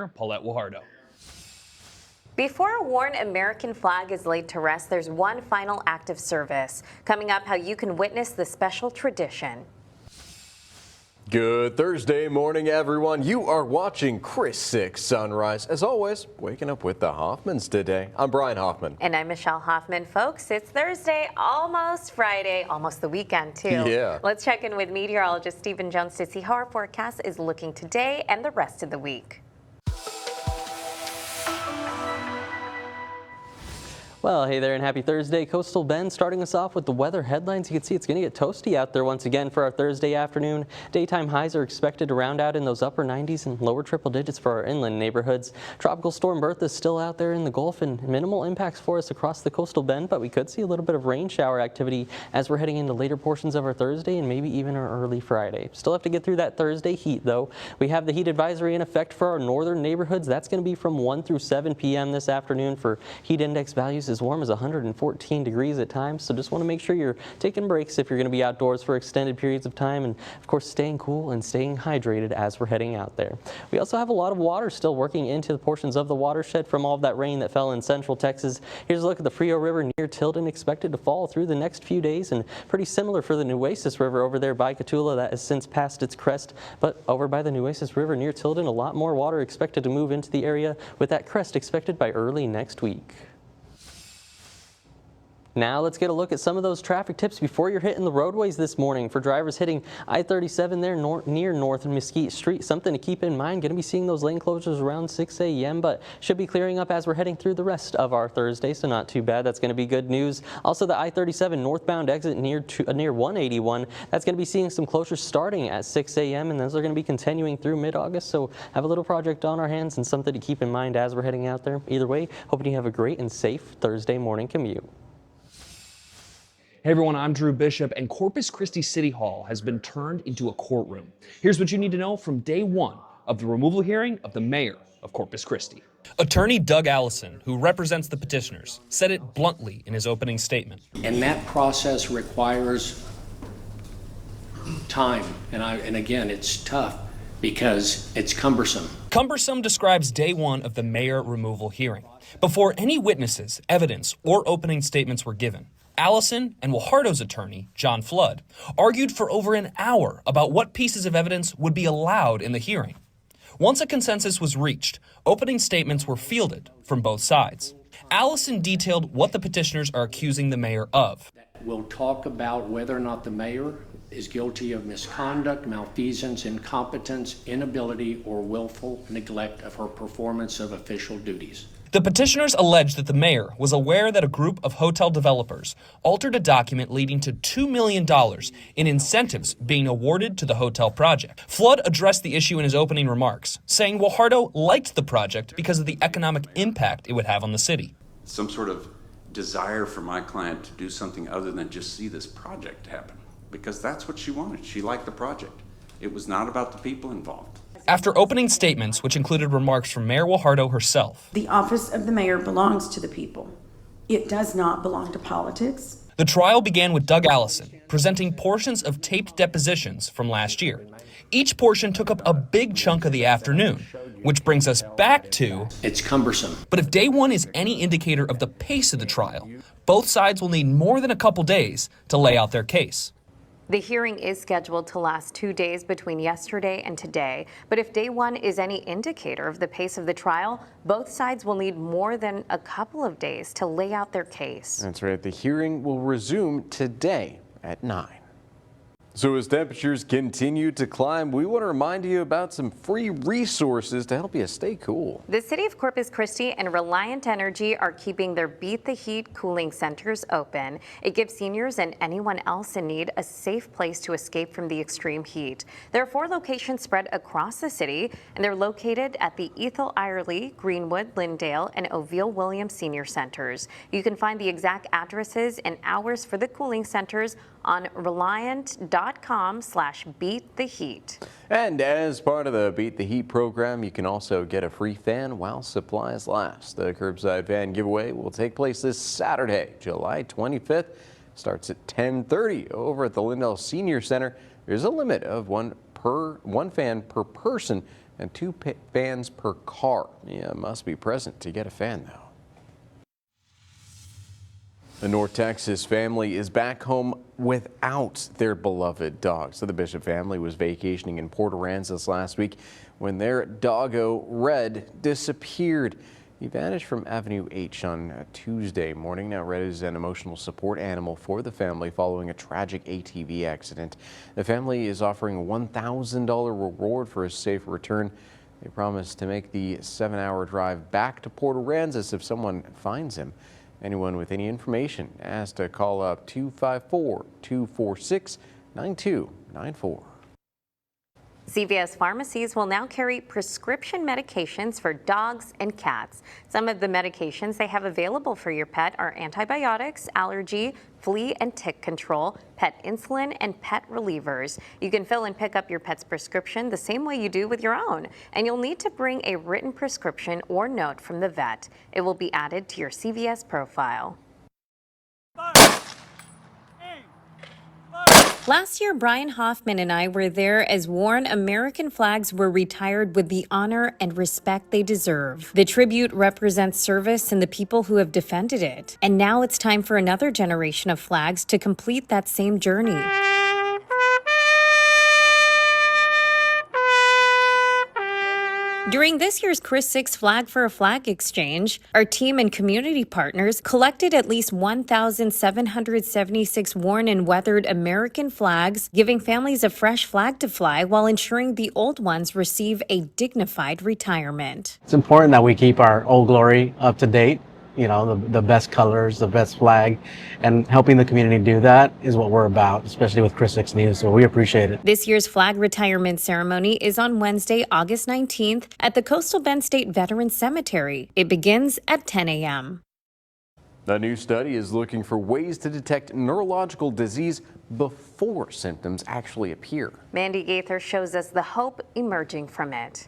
Paulette Guajardo. Before a worn American flag is laid to rest, there's one final act of service. Coming up, how you can witness the special tradition. Good Thursday morning, everyone. You are watching Chris 6 Sunrise. As always, waking up with the Hoffmans today. I'm Brian Hoffman. And I'm Michelle Hoffman. Folks, it's Thursday, almost Friday, almost the weekend, too. Yeah. Let's check in with meteorologist Stephen Jones to see how our forecast is looking today and the rest of the week. Well, hey there and happy Thursday. Coastal Bend starting us off with the weather headlines. You can see it's going to get toasty out there once again for our Thursday afternoon. Daytime highs are expected to round out in those upper 90s and lower triple digits for our inland neighborhoods. Tropical storm Bertha is still out there in the Gulf and minimal impacts for us across the coastal bend, but we could see a little bit of rain shower activity as we're heading into later portions of our Thursday and maybe even our early Friday. Still have to get through that Thursday heat though. We have the heat advisory in effect for our northern neighborhoods. That's going to be from 1 through 7 p.m. this afternoon for heat index values as warm as 114 degrees at times, so just want to make sure you're taking breaks if you're going to be outdoors for extended periods of time, and of course staying cool and staying hydrated as we're heading out there. We also have a lot of water still working into the portions of the watershed from all of that rain that fell in central Texas. Here's a look at the Frio River near Tilden, expected to fall through the next few days, and pretty similar for the Nueces River over there by Cotulla. That has since passed its crest, but over by the Nueces River near Tilden, a lot more water expected to move into the area with that crest expected by early next week. Now let's get a look at some of those traffic tips before you're hitting the roadways this morning. For drivers hitting I-37 there near North and Mesquite Street, something to keep in mind. Going to be seeing those lane closures around 6 a.m., but should be clearing up as we're heading through the rest of our Thursday, so not too bad. That's going to be good news. Also, the I-37 northbound exit near 181, that's going to be seeing some closures starting at 6 a.m., and those are going to be continuing through mid-August, so have a little project on our hands and something to keep in mind as we're heading out there. Either way, hoping you have a great and safe Thursday morning commute. Hey everyone, I'm Drew Bishop, and Corpus Christi City Hall has been turned into a courtroom. Here's what you need to know from day one of the removal hearing of the mayor of Corpus Christi. Attorney Doug Allison, who represents the petitioners, said it bluntly in his opening statement. And that process requires time, and again, it's tough because it's cumbersome. Cumbersome describes day one of the mayor removal hearing. Before any witnesses, evidence, or opening statements were given, Allison and Guajardo's attorney, John Flood, argued for over an hour about what pieces of evidence would be allowed in the hearing. Once a consensus was reached, opening statements were fielded from both sides. Allison detailed what the petitioners are accusing the mayor of. We'll talk about whether or not the mayor is guilty of misconduct, malfeasance, incompetence, inability, or willful neglect of her performance of official duties. The petitioners allege that the mayor was aware that a group of hotel developers altered a document leading to $2 million in incentives being awarded to the hotel project. Flood addressed the issue in his opening remarks, saying Guajardo liked the project because of the economic impact it would have on the city. Some sort of desire for my client to do something other than just see this project happen, because that's what she wanted. She liked the project. It was not about the people involved. After opening statements, which included remarks from Mayor Guajardo herself. The office of the mayor belongs to the people. It does not belong to politics. The trial began with Doug Allison presenting portions of taped depositions from last year. Each portion took up a big chunk of the afternoon, which brings us back to... It's cumbersome. But if day one is any indicator of the pace of the trial, both sides will need more than a couple days to lay out their case. The hearing is scheduled to last 2 days between yesterday and today, but if day one is any indicator of the pace of the trial, both sides will need more than a couple of days to lay out their case. That's right. The hearing will resume today at 9. So as temperatures continue to climb, we want to remind you about some free resources to help you stay cool. The city of Corpus Christi and Reliant Energy are keeping their Beat the Heat cooling centers open. It gives seniors and anyone else in need a safe place to escape from the extreme heat. There are 4 locations spread across the city, and they're located at the Ethel Irely, Greenwood, Lyndale, and Oville Williams Senior Centers. You can find the exact addresses and hours for the cooling centers on reliant.com/beattheheat. And as part of the Beat the Heat program, you can also get a free fan while supplies last. The curbside fan giveaway will take place this Saturday, July 25th. Starts at 10:30 over at the Lyndale Senior Center. There's a limit of one fan per person, and 2 fans per car. You must be present to get a fan, though. The North Texas family is back home without their beloved dog. So the Bishop family was vacationing in Port Aransas last week when their doggo, Red, disappeared. He vanished from Avenue H on Tuesday morning. Now, Red is an emotional support animal for the family following a tragic ATV accident. The family is offering a $1,000 reward for his safe return. They promise to make the 7-hour drive back to Port Aransas if someone finds him. Anyone with any information asked to call up 254-246-9294. CVS pharmacies will now carry prescription medications for dogs and cats. Some of the medications they have available for your pet are antibiotics, allergy, flea and tick control, pet insulin, and pet relievers. You can fill and pick up your pet's prescription the same way you do with your own, and you'll need to bring a written prescription or note from the vet. It will be added to your CVS profile. Last year, Brian Hoffman and I were there as worn American flags were retired with the honor and respect they deserve. The tribute represents service and the people who have defended it. And now it's time for another generation of flags to complete that same journey. During this year's Chris 6 Flag for a Flag exchange, our team and community partners collected at least 1,776 worn and weathered American flags, giving families a fresh flag to fly while ensuring the old ones receive a dignified retirement. It's important that we keep our Old Glory up to date. You know, the best colors, the best flag, and helping the community do that is what we're about, especially with Chris 6 News, so we appreciate it. This year's flag retirement ceremony is on Wednesday, August 19th at the Coastal Bend State Veterans Cemetery. It begins at 10 a.m. A new study is looking for ways to detect neurological disease before symptoms actually appear. Mandy Gaither shows us the hope emerging from it.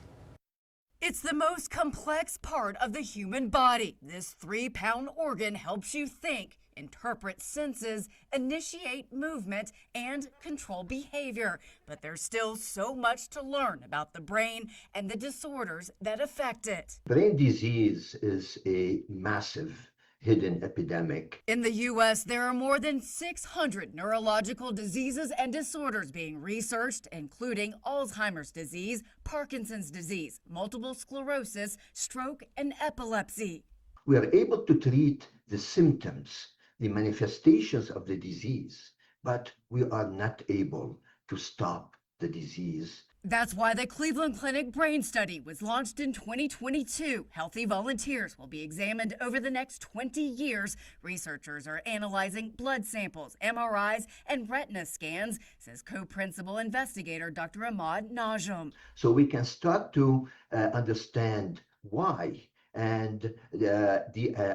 It's the most complex part of the human body. This 3-pound organ helps you think, interpret senses, initiate movement, and control behavior. But there's still so much to learn about the brain and the disorders that affect it. Brain disease is a massive hidden epidemic. In the U.S., there are more than 600 neurological diseases and disorders being researched, including Alzheimer's disease, Parkinson's disease, multiple sclerosis, stroke, and epilepsy. We are able to treat the symptoms, the manifestations of the disease, but we are not able to stop the disease. That's why the Cleveland Clinic Brain Study was launched in 2022. Healthy volunteers will be examined over the next 20 years. Researchers are analyzing blood samples, MRIs, and retina scans, says co-principal investigator Dr. Ahmad Najum. So we can start to understand why and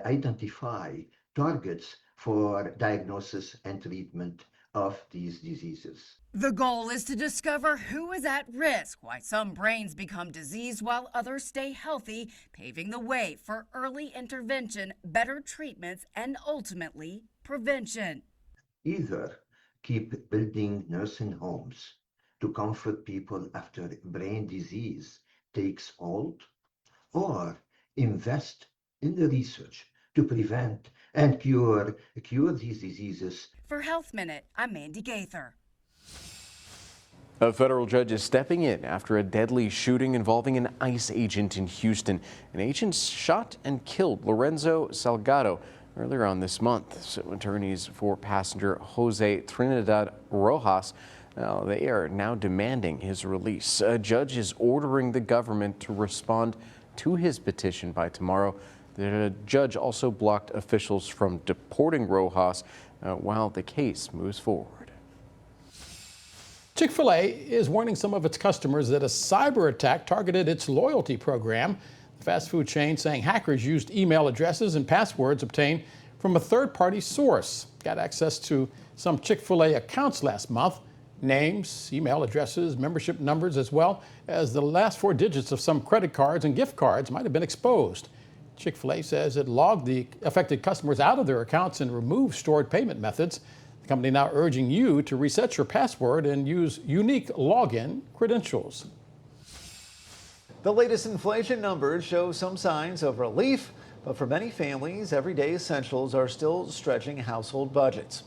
identify targets for diagnosis and treatment of these diseases. The goal is to discover who is at risk, why some brains become diseased while others stay healthy, paving the way for early intervention, better treatments, and ultimately prevention. Either keep building nursing homes to comfort people after brain disease takes hold, or invest in the research to prevent and cure these diseases. For Health Minute, I'm Mandy Gaither. A federal judge is stepping in after a deadly shooting involving an ICE agent in Houston. An agent shot and killed Lorenzo Salgado earlier on this month. So attorneys for passenger Jose Trinidad Rojas, they are now demanding his release. A judge is ordering the government to respond to his petition by tomorrow. The judge also blocked officials from deporting Rojas while the case moves forward. Chick-fil-A is warning some of its customers that a cyber attack targeted its loyalty program. The fast food chain saying hackers used email addresses and passwords obtained from a third-party source. Got access to some Chick-fil-A accounts last month. Names, email addresses, membership numbers, as well as the last 4 digits of some credit cards and gift cards might have been exposed. Chick-fil-A says it logged the affected customers out of their accounts and removed stored payment methods. The company now urging you to reset your password and use unique login credentials. The latest inflation numbers show some signs of relief, but for many families, everyday essentials are still stretching household budgets.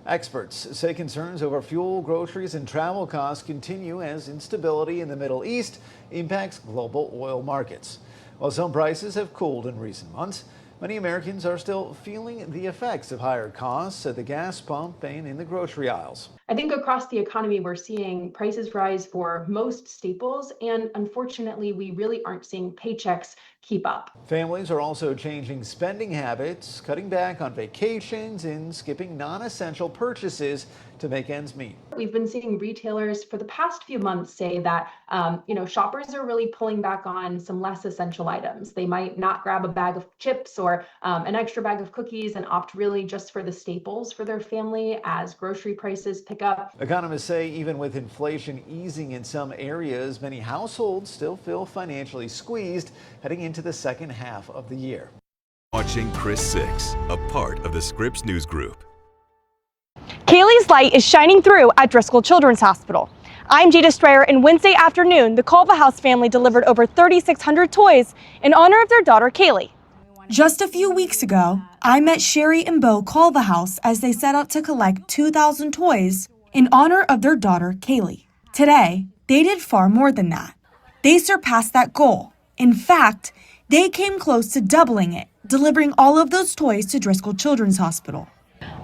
Experts say concerns over fuel, groceries, and travel costs continue as instability in the Middle East impacts global oil markets. While some prices have cooled in recent months, many Americans are still feeling the effects of higher costs at the gas pump and in the grocery aisles. I think across the economy, we're seeing prices rise for most staples, and unfortunately, we really aren't seeing paychecks keep up. Families are also changing spending habits, cutting back on vacations, and skipping non-essential purchases to make ends meet. We've been seeing retailers for the past few months say that, shoppers are really pulling back on some less essential items. They might not grab a bag of chips or an extra bag of cookies and opt really just for the staples for their family as grocery prices pick up. Economists say even with inflation easing in some areas, many households still feel financially squeezed heading into the second half of the year. Watching Chris 6, a part of the Scripps News Group. Kaylee's light is shining through at Driscoll Children's Hospital. I'm Jada Strayer, and Wednesday afternoon, the Culvahouse family delivered over 3,600 toys in honor of their daughter, Kaylee. Just a few weeks ago, I met Sherry and Bo Culvahouse as they set out to collect 2,000 toys in honor of their daughter, Kaylee. Today, they did far more than that. They surpassed that goal. In fact, they came close to doubling it, delivering all of those toys to Driscoll Children's Hospital.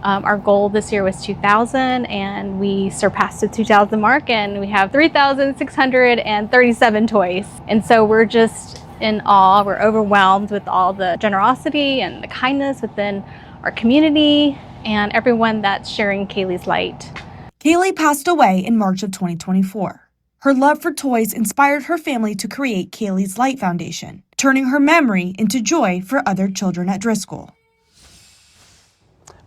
Our goal this year was 2,000, and we surpassed the 2,000 mark, and we have 3,637 toys. And so we're just in awe. We're overwhelmed with all the generosity and the kindness within our community and everyone that's sharing Kaylee's light. Kaylee passed away in March of 2024. Her love for toys inspired her family to create Kaylee's Light Foundation, turning her memory into joy for other children at Driscoll.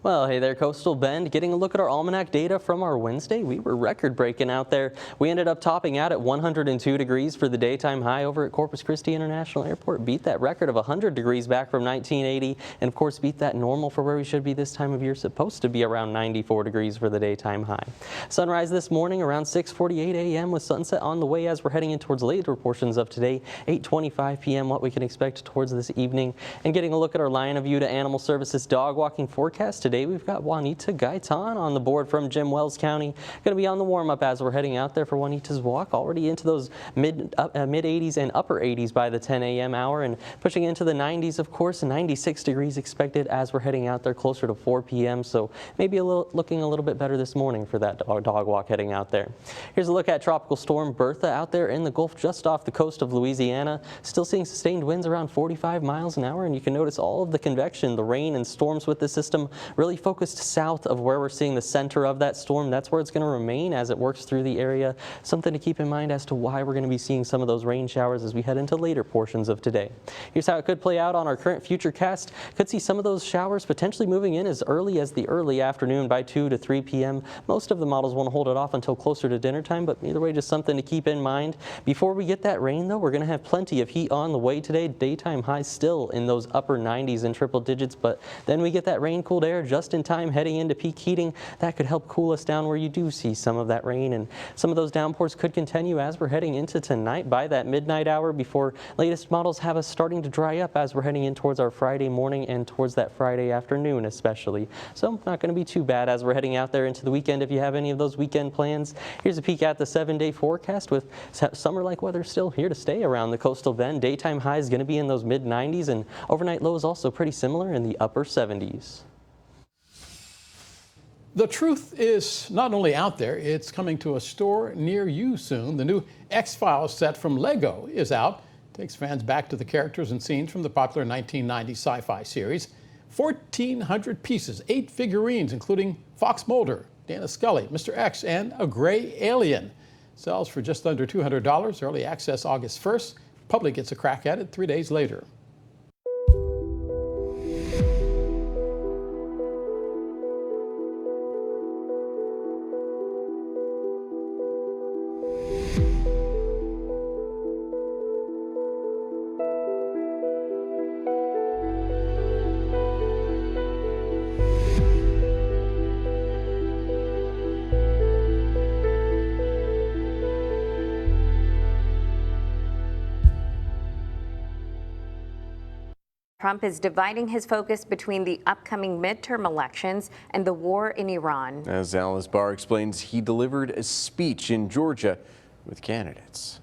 Well, hey there, Coastal Bend. Getting a look at our almanac data from our Wednesday. We were record-breaking out there. We ended up topping out at 102 degrees for the daytime high over at Corpus Christi International Airport. Beat that record of 100 degrees back from 1980, and of course beat that normal for where we should be this time of year. Supposed to be around 94 degrees for the daytime high. Sunrise this morning around 6:48 a.m. with sunset on the way as we're heading in towards later portions of today. 8:25 p.m. what we can expect towards this evening. And getting a look at our Line of View to Animal Services dog walking forecast. Today we've got Juanita Gaitan on the board from Jim Wells County. Going to be on the warm-up as we're heading out there for Juanita's walk. Already into those mid 80s and upper 80s by the 10 a.m. hour, and pushing into the 90s, of course. 96 degrees expected as we're heading out there closer to 4 p.m. So maybe looking a little bit better this morning for that dog walk heading out there. Here's a look at Tropical Storm Bertha out there in the Gulf just off the coast of Louisiana. Still seeing sustained winds around 45 miles an hour, and you can notice all of the convection, the rain and storms with this system really focused south of where we're seeing the center of that storm. That's where it's going to remain as it works through the area. Something to keep in mind as to why we're going to be seeing some of those rain showers as we head into later portions of today. Here's how it could play out on our current future cast. Could see some of those showers potentially moving in as early as the early afternoon by 2 to 3 p.m. Most of the models want to hold it off until closer to dinner time, but either way, just something to keep in mind. Before we get that rain, though, we're going to have plenty of heat on the way today. Daytime highs still in those upper 90s and triple digits, but then we get that rain-cooled air just in time heading into peak heating. That could help cool us down where you do see some of that rain, and some of those downpours could continue as we're heading into tonight by that midnight hour before latest models have us starting to dry up as we're heading in towards our Friday morning and towards that Friday afternoon especially. So not going to be too bad as we're heading out there into the weekend if you have any of those weekend plans. Here's a peek at the 7-day forecast with summer-like weather still here to stay around the coastal bend. Daytime highs going to be in those mid 90s, and overnight lows also pretty similar in the upper 70s. The truth is not only out there, it's coming to a store near you soon. The new X-Files set from Lego is out. Takes fans back to the characters and scenes from the popular 1990 sci-fi series. 1,400 pieces, 8 figurines, including Fox Mulder, Dana Scully, Mr. X, and a gray alien. Sells for just under $200. Early access August 1st. Public gets a crack at it 3 days later. Trump is dividing his focus between the upcoming midterm elections and the war in Iran. As Alice Barr explains, he delivered a speech in Georgia with candidates.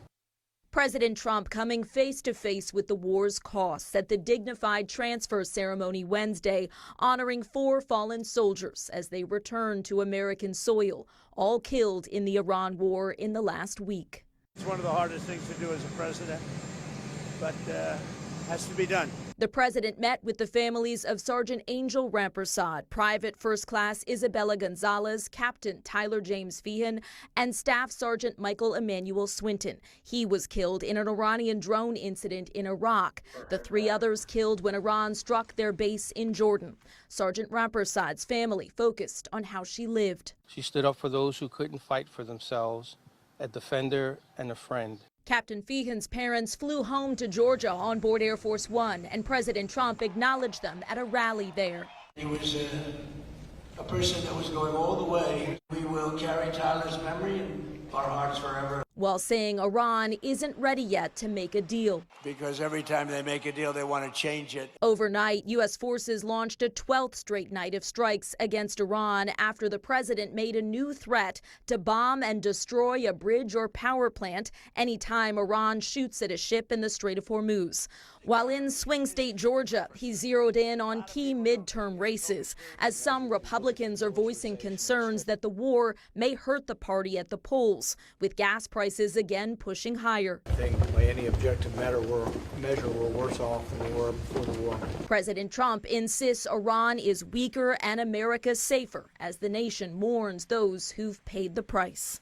President Trump coming face to face with the war's costs at the dignified transfer ceremony Wednesday, honoring 4 fallen soldiers as they return to American soil, all killed in the Iran war in the last week. It's one of the hardest things to do as a president, but has to be done. The president met with the families of Sergeant Angel Rampersad, Private First Class Isabella Gonzalez, Captain Tyler James Feehan, and Staff Sergeant Michael Emmanuel Swinton. He was killed in an Iranian drone incident in Iraq. The 3 others killed when Iran struck their base in Jordan. Sergeant Rampersad's family focused on how she lived. She stood up for those who couldn't fight for themselves, a defender and a friend. Captain Feehan's parents flew home to Georgia on board Air Force One, and President Trump acknowledged them at a rally there. He was a person that was going all the way. We will carry Tyler's memory in our hearts forever. While saying Iran isn't ready yet to make a deal. Because every time they make a deal, they want to change it. Overnight, U.S. forces launched a 12th straight night of strikes against Iran after the president made a new threat to bomb and destroy a bridge or power plant anytime Iran shoots at a ship in the Strait of Hormuz. While in swing state Georgia, he zeroed in on key midterm races, as some Republicans are voicing concerns that the war may hurt the party at the polls, with gas prices again pushing higher. I think by any objective measure, we're worse off than we were before the war. President Trump insists Iran is weaker and America safer as the nation mourns those who've paid the price.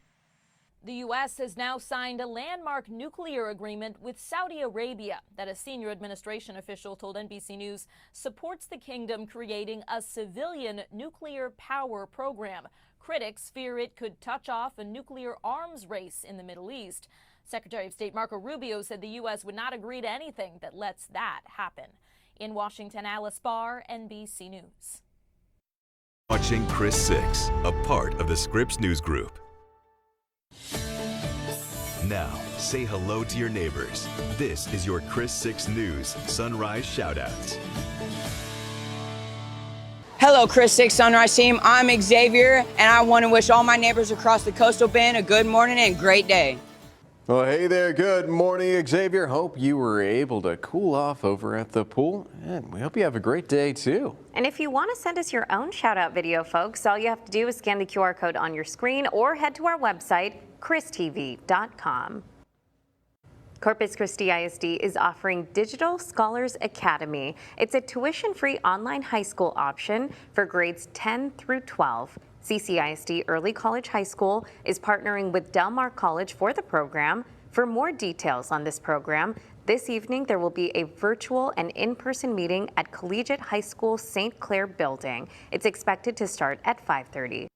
The U.S. has now signed a landmark nuclear agreement with Saudi Arabia that a senior administration official told NBC News supports the kingdom creating a civilian nuclear power program. Critics fear it could touch off a nuclear arms race in the Middle East. Secretary of State Marco Rubio said the U.S. would not agree to anything that lets that happen. In Washington, Alice Barr, NBC News. Watching Chris 6, a part of the Scripps News Group. Now, say hello to your neighbors. This is your Chris 6 News Sunrise Shoutouts. Hello, Chris 6 Sunrise team. I'm Xavier, and I want to wish all my neighbors across the coastal bend a good morning and great day. Well, hey there. Good morning, Xavier. Hope you were able to cool off over at the pool, and we hope you have a great day, too. And if you want to send us your own shout-out video, folks, all you have to do is scan the QR code on your screen or head to our website, christv.com. Corpus Christi ISD is offering Digital Scholars Academy. It's a tuition-free online high school option for grades 10 through 12. CCISD Early College High School is partnering with Del Mar College for the program. For more details on this program, this evening there will be a virtual and in-person meeting at Collegiate High School St. Clair building. It's expected to start at 5:30.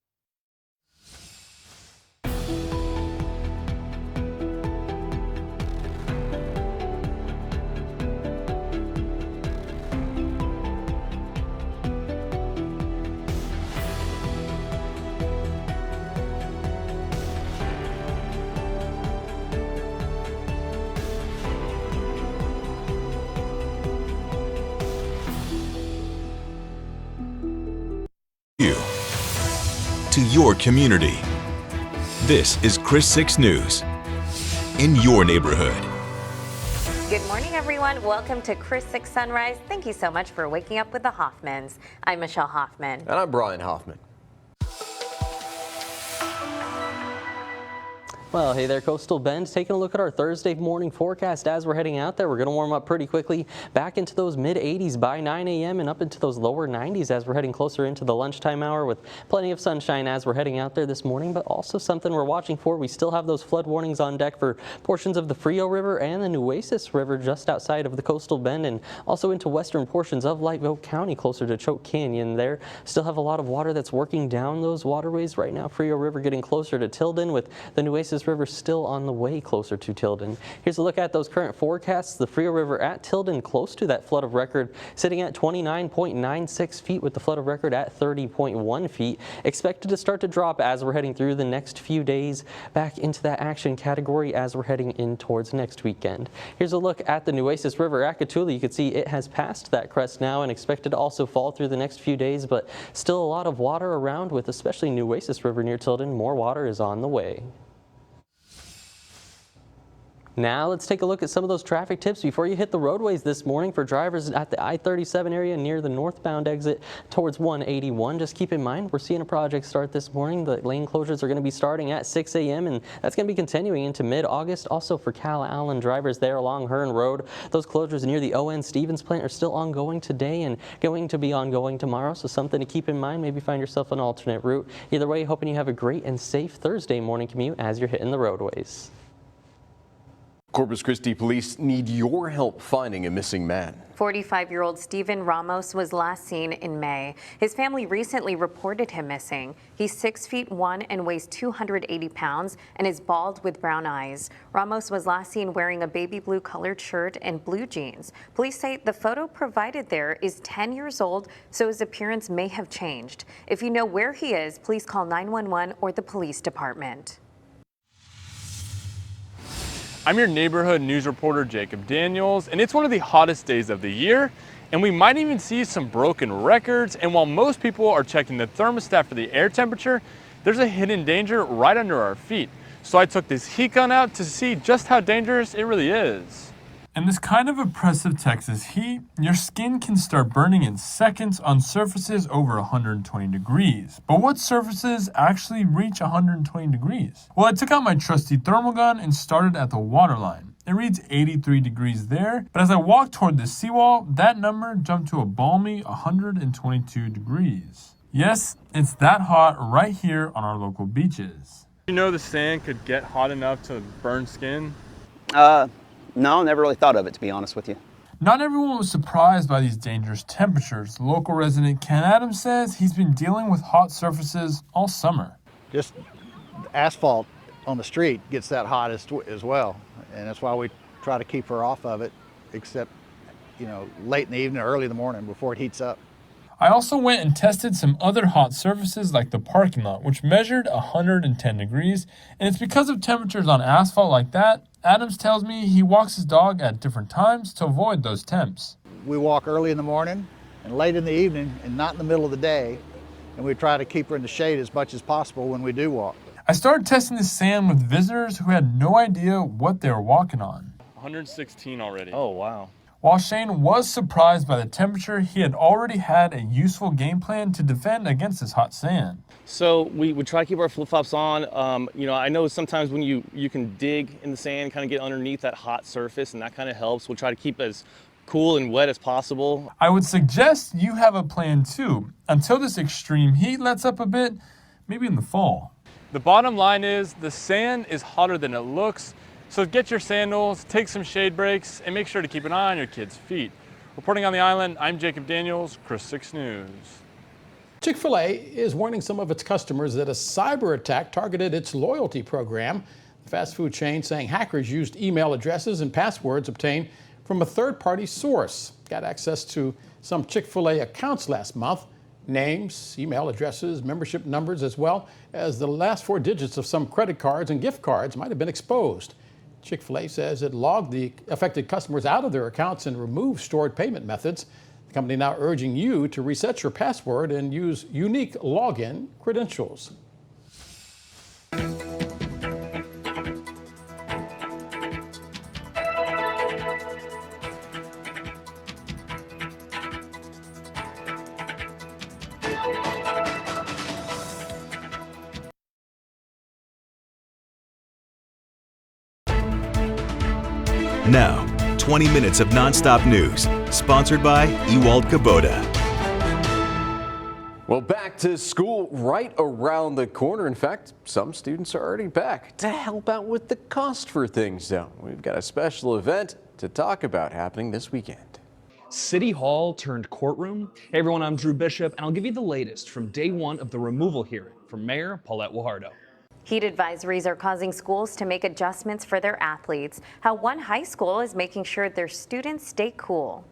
To your community. This is Chris 6 News in your neighborhood. Good morning, everyone. Welcome to Chris 6 Sunrise. Thank you so much for waking up with the Hoffmans. I'm Michelle Hoffman. And I'm Brian Hoffman. Well, hey there, Coastal Bend. Taking a look at our Thursday morning forecast as we're heading out there. We're going to warm up pretty quickly back into those mid-80s by 9 a.m. and up into those lower 90s as we're heading closer into the lunchtime hour with plenty of sunshine as we're heading out there this morning, but also something we're watching for. We still have those flood warnings on deck for portions of the Frio River and the Nueces River just outside of the Coastal Bend and also into western portions of Light Oak County closer to Choke Canyon there. Still have a lot of water that's working down those waterways right now. Frio River getting closer to Tilden with the Nueces Nueces River still on the way closer to Tilden. Here's a look at those current forecasts. The Frio River at Tilden close to that flood of record, sitting at 29.96 feet with the flood of record at 30.1 feet. Expected to start to drop as we're heading through the next few days, back into that action category as we're heading in towards next weekend. Here's a look at the Nueces River at Cotulla. You can see it has passed that crest now and expected to also fall through the next few days, but still a lot of water around, with especially Nueces River near Tilden. More water is on the way. Now let's take a look at some of those traffic tips before you hit the roadways this morning for drivers at the I-37 area near the northbound exit towards 181. Just keep in mind, we're seeing a project start this morning. The lane closures are going to be starting at 6 a.m. and that's going to be continuing into mid-August. Also for Cal Allen drivers there along Hearn Road, those closures near the O.N. Stevens plant are still ongoing today and going to be ongoing tomorrow. So something to keep in mind. Maybe find yourself an alternate route. Either way, hoping you have a great and safe Thursday morning commute as you're hitting the roadways. Corpus Christi police need your help finding a missing man. 45-year-old Stephen Ramos was last seen in May. His family recently reported him missing. He's 6'1" and weighs 280 pounds and is bald with brown eyes. Ramos was last seen wearing a baby blue colored shirt and blue jeans. Police say the photo provided there is 10 years old, so his appearance may have changed. If you know where he is, please call 911 or the police department. I'm your neighborhood news reporter, Jacob Daniels, and it's one of the hottest days of the year, and we might even see some broken records. And while most people are checking the thermostat for the air temperature, there's a hidden danger right under our feet. So I took this heat gun out to see just how dangerous it really is. In this kind of oppressive Texas heat, your skin can start burning in seconds on surfaces over 120 degrees. But what surfaces actually reach 120 degrees? Well, I took out my trusty thermal gun and started at the waterline. It reads 83 degrees there, but as I walked toward the seawall, that number jumped to a balmy 122 degrees. Yes, it's that hot right here on our local beaches. You know the sand could get hot enough to burn skin? No, never really thought of it, to be honest with you. Not everyone was surprised by these dangerous temperatures. Local resident Ken Adams says he's been dealing with hot surfaces all summer. Just asphalt on the street gets that hot as well, and that's why we try to keep her off of it, except, late in the evening or early in the morning before it heats up. I also went and tested some other hot surfaces like the parking lot, which measured 110 degrees, and it's because of temperatures on asphalt like that. Adams tells me he walks his dog at different times to avoid those temps. We walk early in the morning and late in the evening and not in the middle of the day, and we try to keep her in the shade as much as possible when we do walk. I started testing the sand with visitors who had no idea what they were walking on. 116 already. Oh, wow. While Shane was surprised by the temperature, he had already had a useful game plan to defend against this hot sand. So we try to keep our flip-flops on. I know sometimes when you can dig in the sand, kind of get underneath that hot surface, and that kind of helps. We'll try to keep as cool and wet as possible. I would suggest you have a plan too, until this extreme heat lets up a bit, maybe in the fall. The bottom line is the sand is hotter than it looks. So get your sandals, take some shade breaks, and make sure to keep an eye on your kids' feet. Reporting on the island, I'm Jacob Daniels, Chris 6 News. Chick-fil-A is warning some of its customers that a cyber attack targeted its loyalty program. The fast food chain saying hackers used email addresses and passwords obtained from a third-party source. Got access to some Chick-fil-A accounts last month. Names, email addresses, membership numbers, as well as the last 4 digits of some credit cards and gift cards might have been exposed. Chick-fil-A says it logged the affected customers out of their accounts and removed stored payment methods. The company now urging you to reset your password and use unique login credentials. Now, 20 minutes of nonstop news, sponsored by Ewald Kubota. Well, back to school right around the corner. In fact, some students are already back to help out with the cost for things, though. We've got a special event to talk about happening this weekend. City Hall turned courtroom. Hey everyone, I'm Drew Bishop, and I'll give you the latest from day one of the removal hearing from Mayor Paulette Guajardo. Heat advisories are causing schools to make adjustments for their athletes. How one high school is making sure their students stay cool.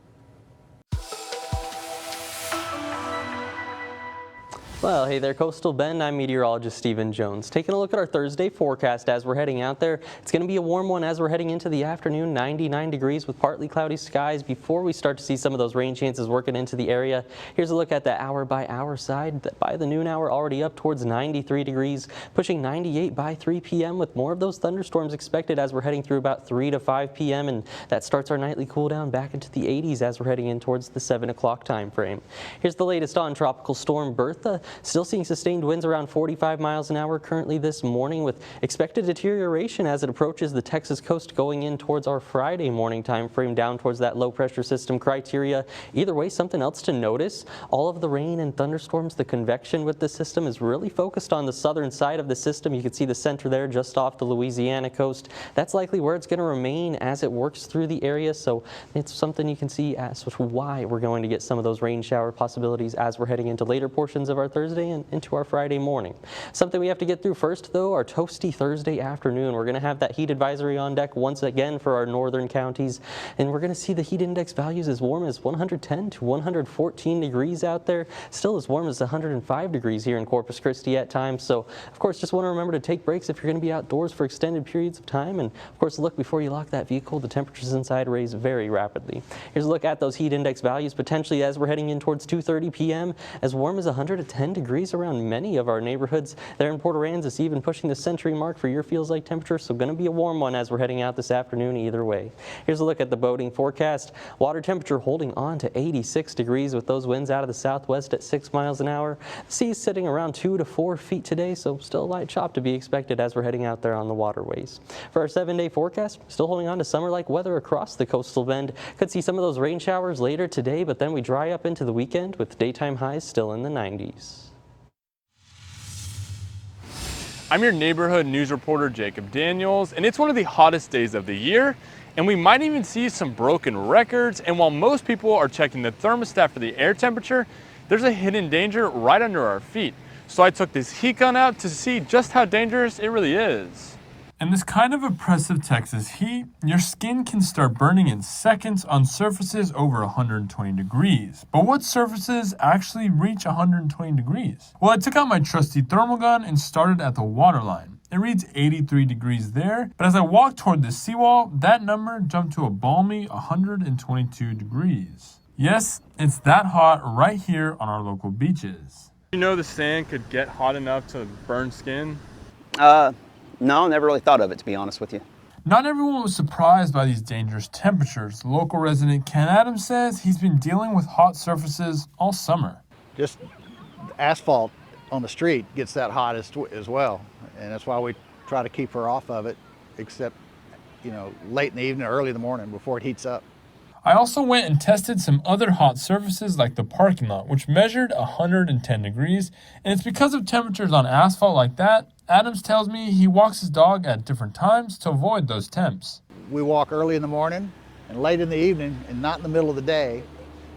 Well, hey there, Coastal Bend. I'm meteorologist Stephen Jones. Taking a look at our Thursday forecast as we're heading out there. It's going to be a warm one as we're heading into the afternoon, 99 degrees with partly cloudy skies before we start to see some of those rain chances working into the area. Here's a look at the hour-by-hour side. By the noon hour, already up towards 93 degrees, pushing 98 by 3 p.m. with more of those thunderstorms expected as we're heading through about 3 to 5 p.m. and that starts our nightly cool down back into the 80s as we're heading in towards the 7 o'clock time frame. Here's the latest on Tropical Storm Bertha. Still seeing sustained winds around 45 miles an hour currently this morning with expected deterioration as it approaches the Texas coast going in towards our Friday morning time frame down towards that low pressure system criteria. Either way, something else to notice, all of the rain and thunderstorms, the convection with this system is really focused on the southern side of the system. You can see the center there just off the Louisiana coast. That's likely where it's going to remain as it works through the area, so it's something you can see as to why we're going to get some of those rain shower possibilities as we're heading into later portions of our Thursday and into our Friday morning. Something we have to get through first, though, our toasty Thursday afternoon. We're going to have that heat advisory on deck once again for our northern counties, and we're going to see the heat index values as warm as 110 to 114 degrees out there, still as warm as 105 degrees here in Corpus Christi at times. So, of course, just want to remember to take breaks if you're going to be outdoors for extended periods of time, and of course, look before you lock that vehicle. The temperatures inside raise very rapidly. Here's a look at those heat index values potentially as we're heading in towards 2:30 p.m. as warm as 110 degrees around many of our neighborhoods. There in Port Aransas, even pushing the century mark for your feels like temperature, so going to be a warm one as we're heading out this afternoon either way. Here's a look at the boating forecast. Water temperature holding on to 86 degrees with those winds out of the southwest at 6 miles an hour. The sea's sitting around 2 to 4 feet today, so still a light chop to be expected as we're heading out there on the waterways. For our 7-day forecast, still holding on to summer-like weather across the coastal bend. Could see some of those rain showers later today, but then we dry up into the weekend with daytime highs still in the 90s. I'm your neighborhood news reporter, Jacob Daniels, and it's one of the hottest days of the year, and we might even see some broken records. And while most people are checking the thermostat for the air temperature, there's a hidden danger right under our feet. So I took this heat gun out to see just how dangerous it really is. In this kind of oppressive Texas heat, your skin can start burning in seconds on surfaces over 120 degrees. But what surfaces actually reach 120 degrees? Well, I took out my trusty thermal gun and started at the waterline. It reads 83 degrees there, but as I walked toward the seawall, that number jumped to a balmy 122 degrees. Yes, it's that hot right here on our local beaches. You know the sand could get hot enough to burn skin? No, never really thought of it, to be honest with you. Not everyone was surprised by these dangerous temperatures. Local resident Ken Adams says he's been dealing with hot surfaces all summer. Just asphalt on the street gets that hot as well, and that's why we try to keep her off of it, except, you know, late in the evening or early in the morning before it heats up. I also went and tested some other hot surfaces like the parking lot, which measured 110 degrees, and it's because of temperatures on asphalt like that. Adams tells me he walks his dog at different times to avoid those temps. We walk early in the morning and late in the evening and not in the middle of the day,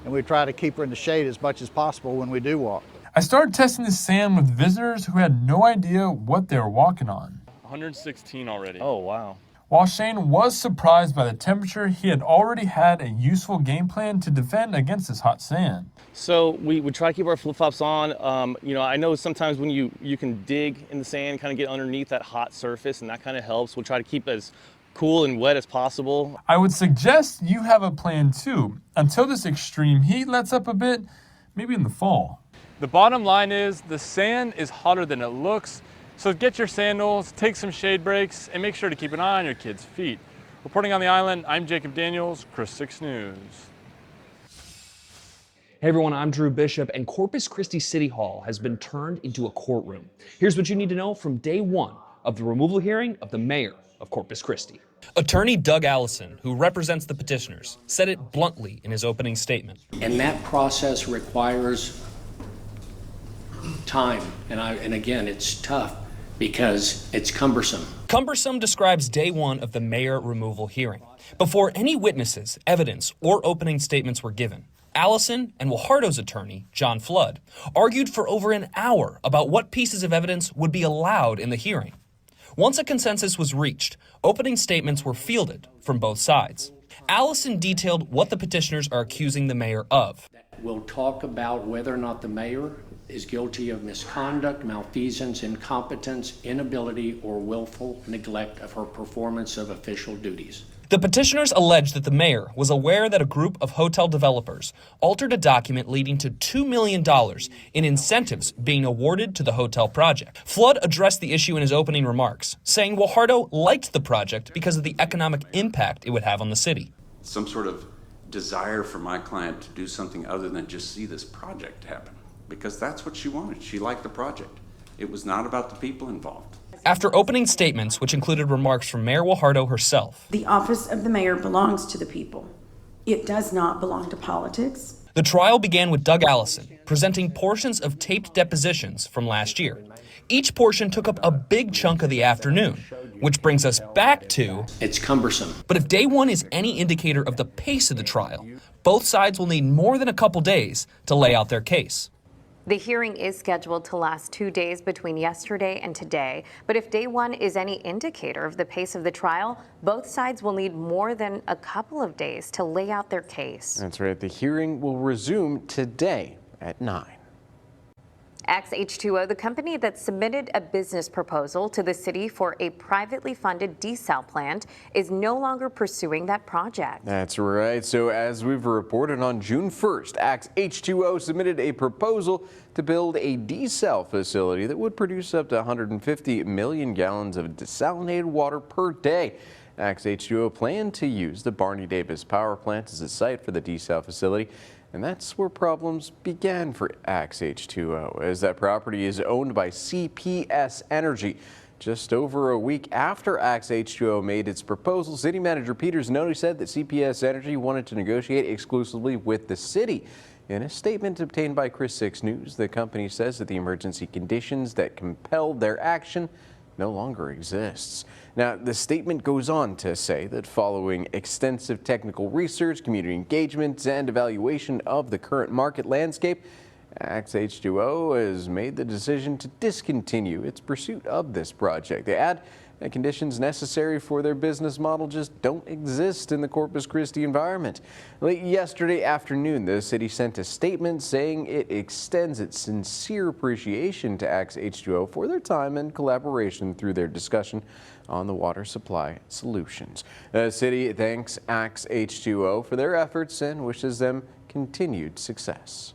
and we try to keep her in the shade as much as possible when we do walk. I started testing the sand with visitors who had no idea what they were walking on. 116 already. Oh, wow. While Shane was surprised by the temperature, he had already had a useful game plan to defend against this hot sand. So we try to keep our flip-flops on. You know, I know sometimes when you can dig in the sand, kind of get underneath that hot surface, and that kind of helps. We'll try to keep as cool and wet as possible. I would suggest you have a plan too, until this extreme heat lets up a bit, maybe in the fall. The bottom line is the sand is hotter than it looks. So get your sandals, take some shade breaks, and make sure to keep an eye on your kids' feet. Reporting on the island, I'm Jacob Daniels, Chris 6 News. Hey everyone, I'm Drew Bishop, and Corpus Christi City Hall has been turned into a courtroom. Here's what you need to know from day one of the removal hearing of the mayor of Corpus Christi. Attorney Doug Allison, who represents the petitioners, said it bluntly in his opening statement. And that process requires time, and again, it's tough because it's cumbersome. Cumbersome describes day one of the mayor removal hearing. Before any witnesses, evidence, or opening statements were given, Allison and Guajardo's attorney, John Flood, argued for over an hour about what pieces of evidence would be allowed in the hearing. Once a consensus was reached, opening statements were fielded from both sides. Allison detailed what the petitioners are accusing the mayor of. We'll talk about whether or not the mayor is guilty of misconduct, malfeasance, incompetence, inability, or willful neglect of her performance of official duties. The petitioners allege that the mayor was aware that a group of hotel developers altered a document leading to $2 million in incentives being awarded to the hotel project. Flood addressed the issue in his opening remarks, saying Guajardo liked the project because of the economic impact it would have on the city. Some sort of desire for my client to do something other than just see this project happen, because that's what she wanted. She liked the project. It was not about the people involved. After opening statements, which included remarks from Mayor Guajardo herself. The office of the mayor belongs to the people. It does not belong to politics. The trial began with Doug Allison presenting portions of taped depositions from last year. Each portion took up a big chunk of the afternoon, which brings us back to... It's cumbersome. But if day one is any indicator of the pace of the trial, both sides will need more than a couple days to lay out their case. The hearing is scheduled to last 2 days between yesterday and today, but if day one is any indicator of the pace of the trial, both sides will need more than a couple of days to lay out their case. That's right. The hearing will resume today at 9. Axe H2O, the company that submitted a business proposal to the city for a privately funded desal plant, is no longer pursuing that project. That's right. So as we've reported on June 1st, Axe H2O submitted a proposal to build a desal facility that would produce up to 150 million gallons of desalinated water per day. Axe H2O planned to use the Barney Davis power plant as a site for the desal facility. And that's where problems began for Axe H2O, as that property is owned by CPS Energy. Just over a week after Axe H2O made its proposal, City Manager Peter Zanoni said that CPS Energy wanted to negotiate exclusively with the city. In a statement obtained by Chris 6 News, the company says that the emergency conditions that compelled their action no longer exists. Now, the statement goes on to say that following extensive technical research, community engagement, and evaluation of the current market landscape, Axe H2O has made the decision to discontinue its pursuit of this project. They add that conditions necessary for their business model just don't exist in the Corpus Christi environment. Late yesterday afternoon, the city sent a statement saying it extends its sincere appreciation to Axe H2O for their time and collaboration through their discussion on the water supply solutions. The city thanks Axe H2O for their efforts and wishes them continued success.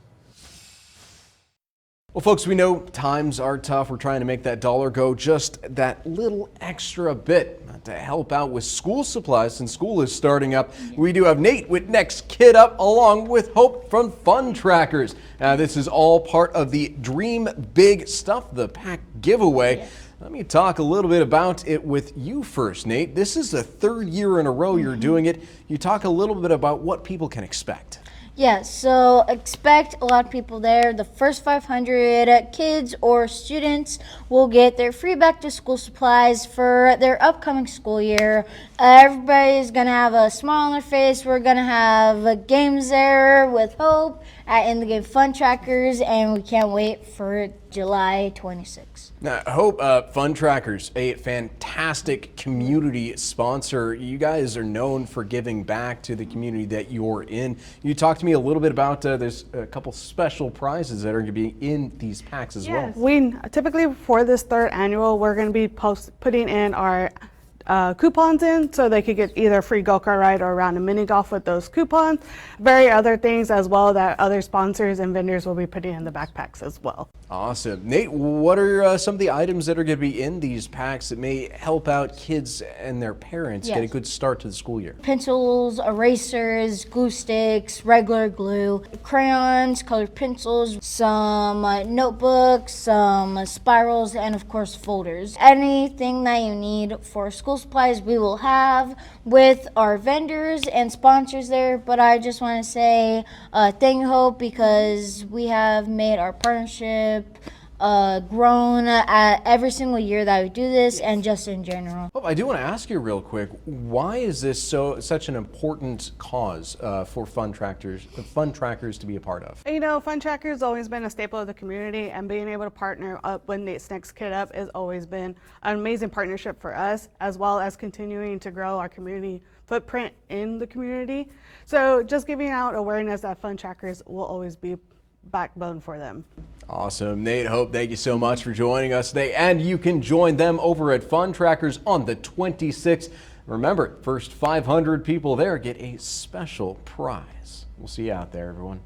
Well, folks, we know times are tough. We're trying to make that dollar go just that little extra bit to help out with school supplies since school is starting up. We do have Nate with Next Kid Up along with Hope from Fun Trackers. This is all part of the Dream Big Stuff, the pack giveaway. Yes. Let me talk a little bit about it with you first, Nate. This is the third year in a row you're doing it. You talk a little bit about what people can expect. Yeah, so expect a lot of people there. The first 500 kids or students will get their free back to school supplies for their upcoming school year. Everybody's gonna have a smile on their face. We're gonna have games there with Hope in the game Fun Trackers, and we can't wait for July 26th. Now, Hope, Fun Trackers, a fantastic community sponsor. You guys are known for giving back to the community that you're in. You talked to me a little bit about there's a couple special prizes that are going to be in these packs as well. We typically for this third annual, we're going to be putting in our coupons in so they could get either a free go-kart ride or a round of mini golf with those coupons. Very other things as well that other sponsors and vendors will be putting in the backpacks as well. Awesome. Nate, what are some of the items that are going to be in these packs that may help out kids and their parents get a good start to the school year? Pencils, erasers, glue sticks, regular glue, crayons, colored pencils, some notebooks, some spirals, and of course folders. Anything that you need for school supplies we will have with our vendors and sponsors there, but I just want to say thank you, Hope, because we have made our partnership grown every single year that we do this, and just in general. Oh, I do want to ask you real quick, why is this such an important cause for fun trackers to be a part of? You know, Fun Tracker has always been a staple of the community, and being able to partner up with Nate's Next Kid Up has always been an amazing partnership for us, as well as continuing to grow our community footprint in the community. So just giving out awareness that Fun Trackers will always be backbone for them. Awesome. Nate, Hope, thank you so much for joining us today. And you can join them over at Fun Trackers on the 26th. Remember, first 500 people there get a special prize. We'll see you out there, everyone.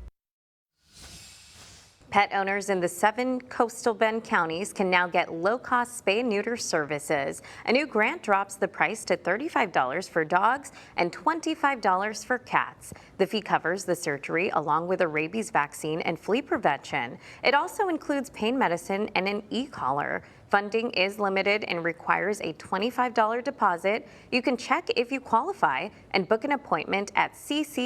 Pet owners in the 7 coastal Bend counties can now get low-cost spay and neuter services. A new grant drops the price to $35 for dogs and $25 for cats. The fee covers the surgery along with a rabies vaccine and flea prevention. It also includes pain medicine and an e-collar. Funding is limited and requires a $25 deposit. You can check if you qualify and book an appointment at ccpaac.org.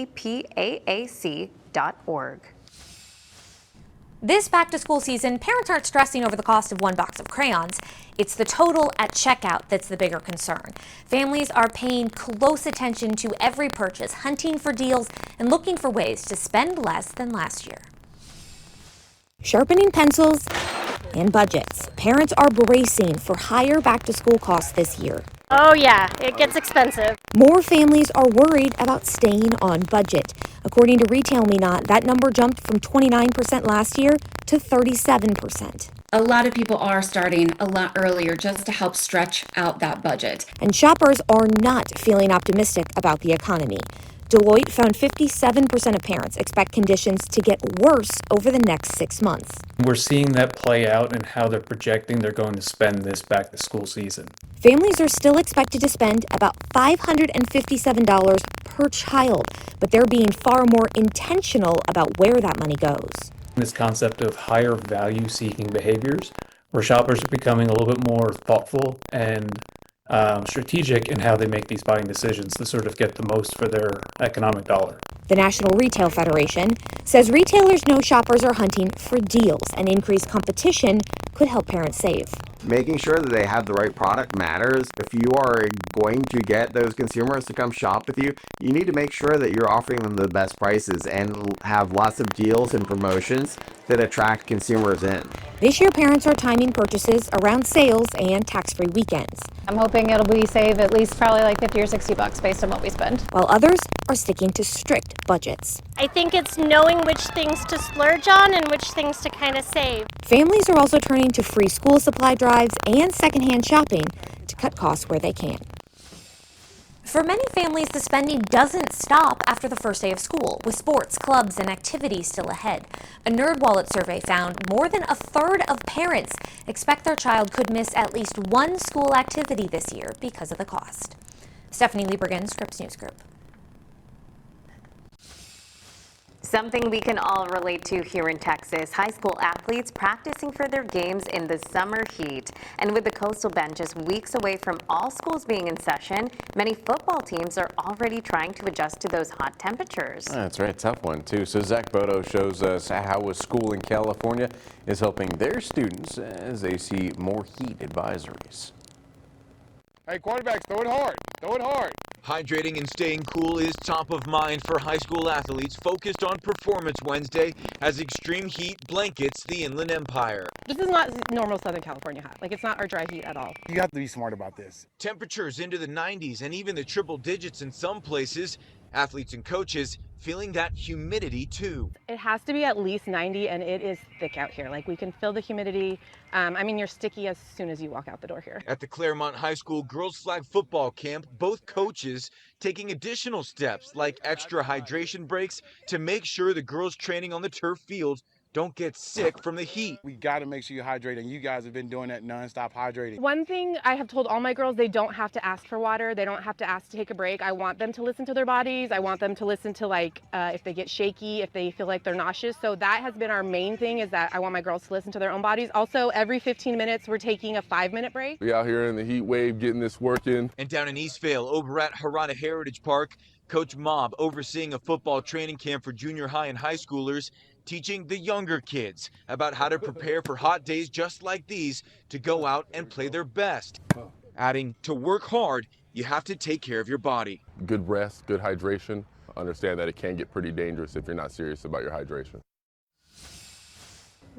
This back-to-school season, parents aren't stressing over the cost of one box of crayons. It's the total at checkout that's the bigger concern. Families are paying close attention to every purchase, hunting for deals, and looking for ways to spend less than last year. Sharpening pencils and budgets. Parents are bracing for higher back-to-school costs this year. Oh yeah, it gets expensive. More families are worried about staying on budget. According to RetailMeNot, that number jumped from 29% last year to 37%. A lot of people are starting a lot earlier just to help stretch out that budget. And shoppers are not feeling optimistic about the economy. Deloitte found 57% of parents expect conditions to get worse over the next 6 months. We're seeing that play out in how they're projecting they're going to spend this back to school season. Families are still expected to spend about $557 per child, but they're being far more intentional about where that money goes. This concept of higher value seeking behaviors, where shoppers are becoming a little bit more thoughtful and strategic in how they make these buying decisions to sort of get the most for their economic dollar. The National Retail Federation says retailers know shoppers are hunting for deals, and increased competition could help parents save. Making sure that they have the right product matters. If you are going to get those consumers to come shop with you, you need to make sure that you're offering them the best prices and have lots of deals and promotions that attract consumers in. This year, parents are timing purchases around sales and tax-free weekends. I'm hoping it'll be save at least probably like 50 or 60 bucks based on what we spend. While others are sticking to strict budgets. I think it's knowing which things to splurge on and which things to kind of save. Families are also turning to free school supply drives and secondhand shopping to cut costs where they can. For many families, the spending doesn't stop after the first day of school, with sports, clubs, and activities still ahead. A NerdWallet survey found more than a third of parents expect their child could miss at least one school activity this year because of the cost. Stephanie Liebergen, Scripps News Group. Something we can all relate to here in Texas, high school athletes practicing for their games in the summer heat. And with the Coastal Bend just weeks away from all schools being in session, many football teams are already trying to adjust to those hot temperatures. That's right, tough one too. So Zach Bodo shows us how a school in California is helping their students as they see more heat advisories. Hey, quarterbacks, throw it hard. Throw it hard. Hydrating and staying cool is top of mind for high school athletes focused on Performance Wednesday as extreme heat blankets the Inland Empire. This is not normal Southern California hot. Like, it's not our dry heat at all. You have to be smart about this. Temperatures into the 90s and even the triple digits in some places. Athletes and coaches feeling that humidity too. It has to be at least 90, and it is thick out here. Like, we can feel the humidity. I mean, you're sticky as soon as you walk out the door here. At the Claremont High School girls flag football camp, both coaches taking additional steps like extra hydration breaks to make sure the girls training on the turf field don't get sick from the heat. We got to make sure you hydrate, and you guys have been doing that nonstop hydrating. One thing I have told all my girls, they don't have to ask for water. They don't have to ask to take a break. I want them to listen to their bodies. I want them to listen to, like, if they get shaky, if they feel like they're nauseous. So that has been our main thing, is that I want my girls to listen to their own bodies. Also, every 15 minutes, we're taking a 5-minute break. We out here in the heat wave getting this work in. And down in Eastvale, over at Harana Heritage Park, Coach Mob overseeing a football training camp for junior high and high schoolers, teaching the younger kids about how to prepare for hot days just like these to go out and play their best. Adding, to work hard, you have to take care of your body. Good rest, good hydration. Understand that it can get pretty dangerous if you're not serious about your hydration.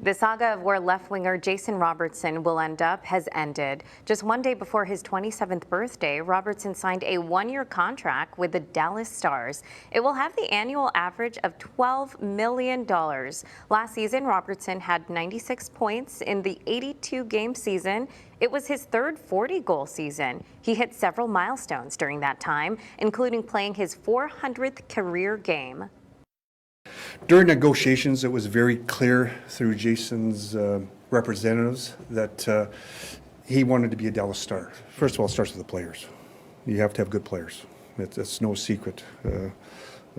The saga of where left-winger Jason Robertson will end up has ended. Just one day before his 27th birthday, Robertson signed a one-year contract with the Dallas Stars. It will have the annual average of $12 million. Last season, Robertson had 96 points in the 82-game season. It was his third 40-goal season. He hit several milestones during that time, including playing his 400th career game. During negotiations, it was very clear through Jason's representatives that he wanted to be a Dallas Star. First of all, it starts with the players. You have to have good players. It's no secret.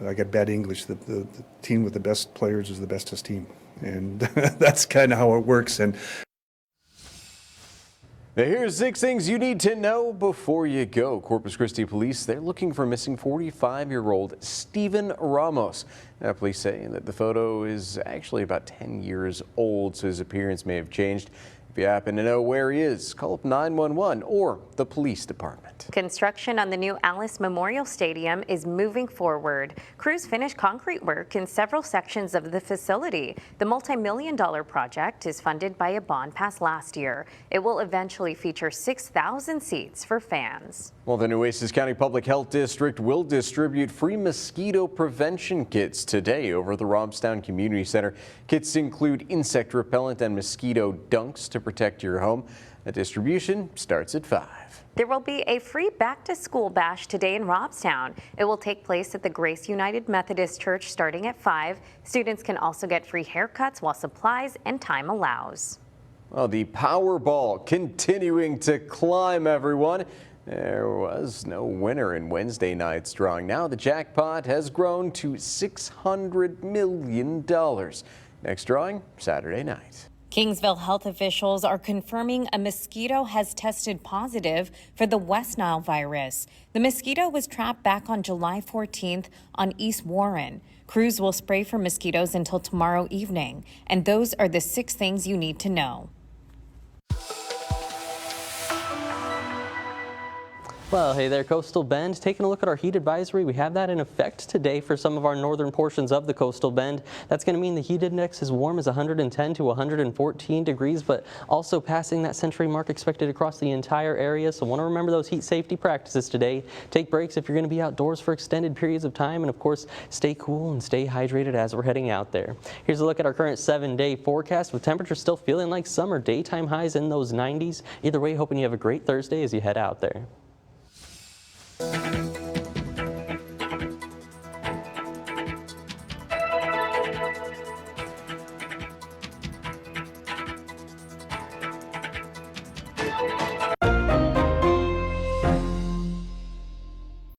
I got bad English. The team with the best players is the bestest team. And that's kind of how it works. And Now here's 6 things you need to know before you go. Corpus Christi police, they're looking for missing 45-year-old Steven Ramos. Now, police say that the photo is actually about 10 years old, so his appearance may have changed. If you happen to know where he is, call up 911 or the police department. Construction on the new Alice Memorial Stadium is moving forward. Crews finished concrete work in several sections of the facility. The multi-million-dollar project is funded by a bond passed last year. It will eventually feature 6,000 seats for fans. Well, the Nueces County Public Health District will distribute free mosquito prevention kits today over the Robstown Community Center. Kits include insect repellent and mosquito dunks to protect your home. The distribution starts at 5. There will be a free back-to-school bash today in Robstown. It will take place at the Grace United Methodist Church starting at 5. Students can also get free haircuts while supplies and time allows. Well, the Powerball continuing to climb, everyone. There was no winner in Wednesday night's drawing. Now the jackpot has grown to $600 million. Next drawing, Saturday night. Kingsville health officials are confirming a mosquito has tested positive for the West Nile virus. The mosquito was trapped back on July 14th on East Warren. Crews will spray for mosquitoes until tomorrow evening. And those are the 6 things you need to know. Well, hey there, Coastal Bend. Taking a look at our heat advisory, we have that in effect today for some of our northern portions of the Coastal Bend. That's going to mean the heat index is warm as 110 to 114 degrees, but also passing that century mark expected across the entire area. So want to remember those heat safety practices today. Take breaks if you're going to be outdoors for extended periods of time, and of course, stay cool and stay hydrated as we're heading out there. Here's a look at our current 7-day forecast with temperatures still feeling like summer, daytime highs in those 90s. Either way, hoping you have a great Thursday as you head out there.